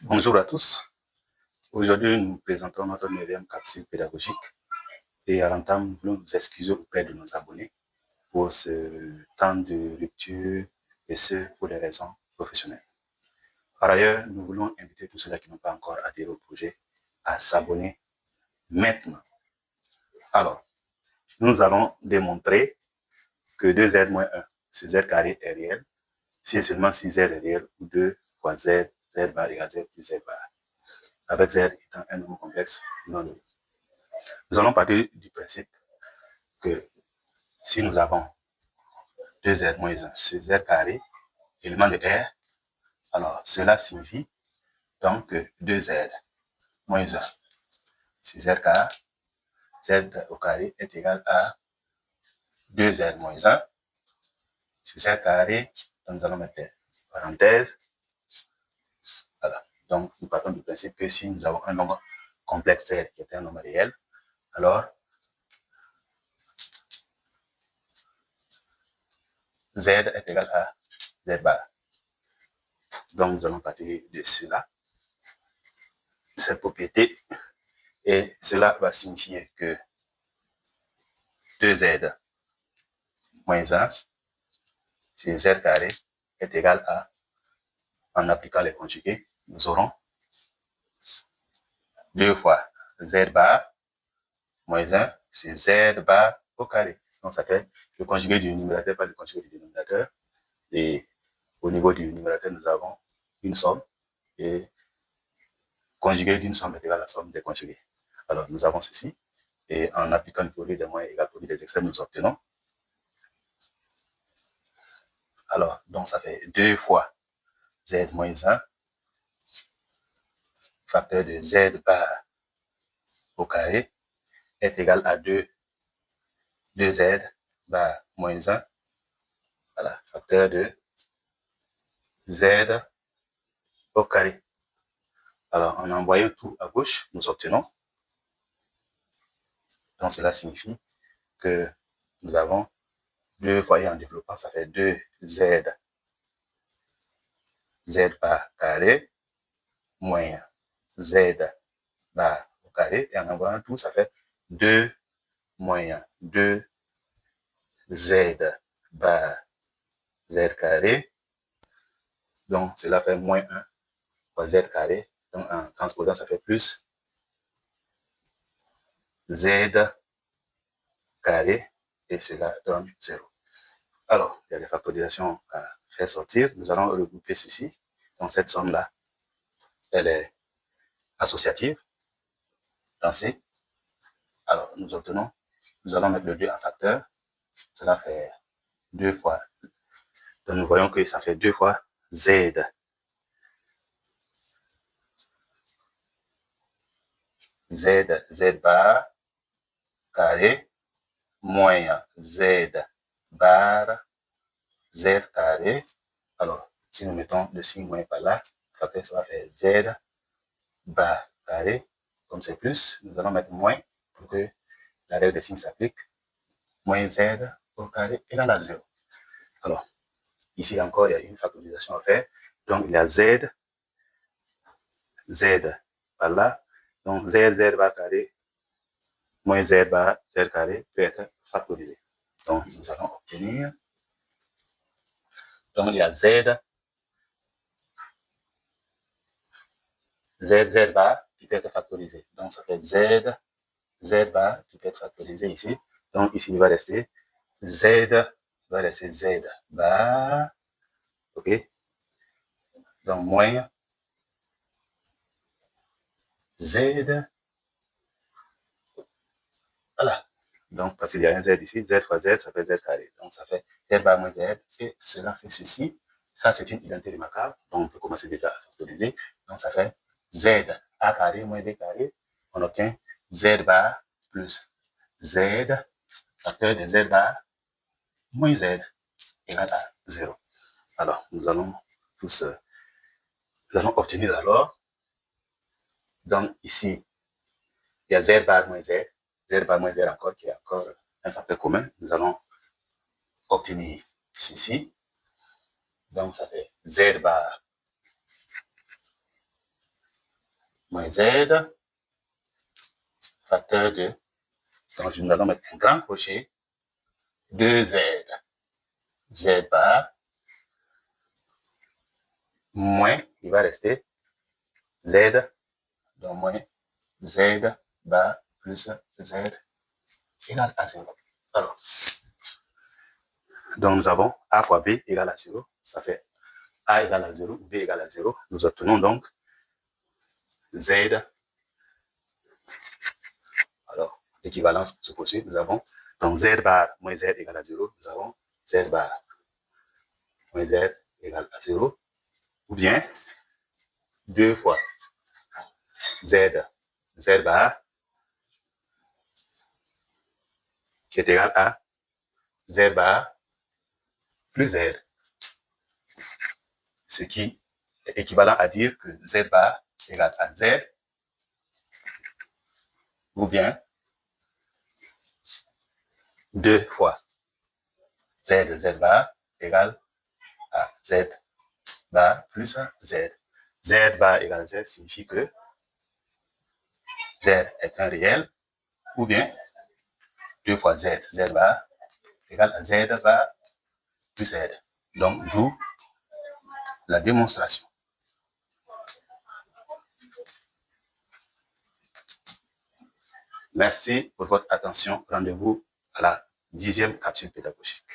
Bonjour à tous. Aujourd'hui, nous présentons notre 9e capsule pédagogique et à l'entame, nous voulons nous excuser auprès de nos abonnés pour ce temps de rupture et ce pour des raisons professionnelles. Par ailleurs, nous voulons inviter tous ceux-là qui n'ont pas encore adhéré au projet à s'abonner maintenant. Alors, nous allons démontrer que 2z moins 1 sur z carré est réel si et seulement si z est réel ou 2 fois z bar égale z plus z bar, avec z étant un nombre complexe non nul. Nous allons partir du principe que si nous avons 2z moins 1 sur z carré, élément de R, alors cela signifie donc que 2z moins 1 sur z carré, z au carré est égal à 2z moins 1 sur z carré, donc nous allons mettre parenthèse. Voilà. Donc nous partons du principe que si nous avons un nombre complexe z qui est un nombre réel, alors z est égal à z bar. Donc nous allons partir de cela, cette propriété, et cela va signifier que 2z moins 1 sur z carré est égal à, en appliquant les conjugués, nous aurons 2 fois z bar moins 1 sur z bar au carré. Donc ça fait le conjugué du numérateur par le conjugué du dénominateur. Et au niveau du numérateur, nous avons une somme. Et conjugué d'une somme est égal à la somme des conjugués. Alors nous avons ceci. Et en appliquant le produit des moyens égal au produit des extrêmes, nous obtenons. Alors, donc ça fait 2 fois z moins 1 facteur de z bar au carré est égal à 2z bar moins 1, voilà, facteur de z au carré. Alors, en envoyant tout à gauche, nous obtenons. Donc, cela signifie que nous avons 2 fois en développant, ça fait 2z bar carré moins z bar au carré. Et en envoyant tout, ça fait 2 moins 2z bar z carré. Donc, cela fait moins 1 fois z carré. Donc, en transposant, ça fait plus z carré et cela donne 0. Alors, il y a des factorisations à faire sortir. Nous allons regrouper ceci. Donc, cette somme-là, elle est associative dans C. Alors, nous obtenons, nous allons mettre le 2 en facteur. Cela fait 2 fois. Donc, nous voyons que ça fait 2 fois z. Z bar carré moins z bar z carré. Alors, si nous mettons le signe moins par là, ça va faire z bar carré. Comme c'est plus, nous allons mettre moins pour que la règle des signes s'applique. Moins z au carré égale à 0. Alors, ici encore, il y a une factorisation à faire. Donc, il y a z par là. Donc, z bar carré moins z bar z carré peut être factorisé. Donc, nous allons obtenir. Donc, il y a z bar qui peut être factorisé. Donc, ça fait z bar qui peut être factorisé ici. Donc, ici, il va rester z bar. OK? Donc, moins z. Voilà. Donc, parce qu'il y a un z ici, z fois z, ça fait z carré. Donc, ça fait z bar moins z. Et cela fait ceci. Ça, c'est une identité remarquable. Donc, on peut commencer déjà à factoriser. Donc, ça fait z a carré moins b carré. On obtient z bar plus z, facteur de z bar moins z égale à 0. Alors, nous allons obtenir alors. Donc, ici, il y a z bar moins z encore, qui est encore un facteur commun. Nous allons obtenir ceci. Donc, ça fait z bar moins Z, facteur de, donc nous allons mettre un grand crochet, 2Z, Z bar, moins, il va rester Z, donc moins Z bar plus Z égale à 0. Alors, donc nous avons A fois B égale à 0, ça fait A égale à 0, B égale à 0. Nous obtenons donc Z. Alors, l'équivalence se poursuit. Nous avons donc Z bar moins Z égale à 0. Nous avons Z bar moins Z égale à 0. Ou bien 2 fois Z bar qui est égal à Z bar plus Z. Ce qui est équivalent à dire que Z bar égale à Z, ou bien 2 fois Z bar égale à Z bar plus Z. Z bar égale Z signifie que Z est un réel, ou bien 2 fois Z bar égale à Z bar plus Z. Donc, d'où la démonstration. Merci pour votre attention. Rendez-vous à la 10e capsule pédagogique.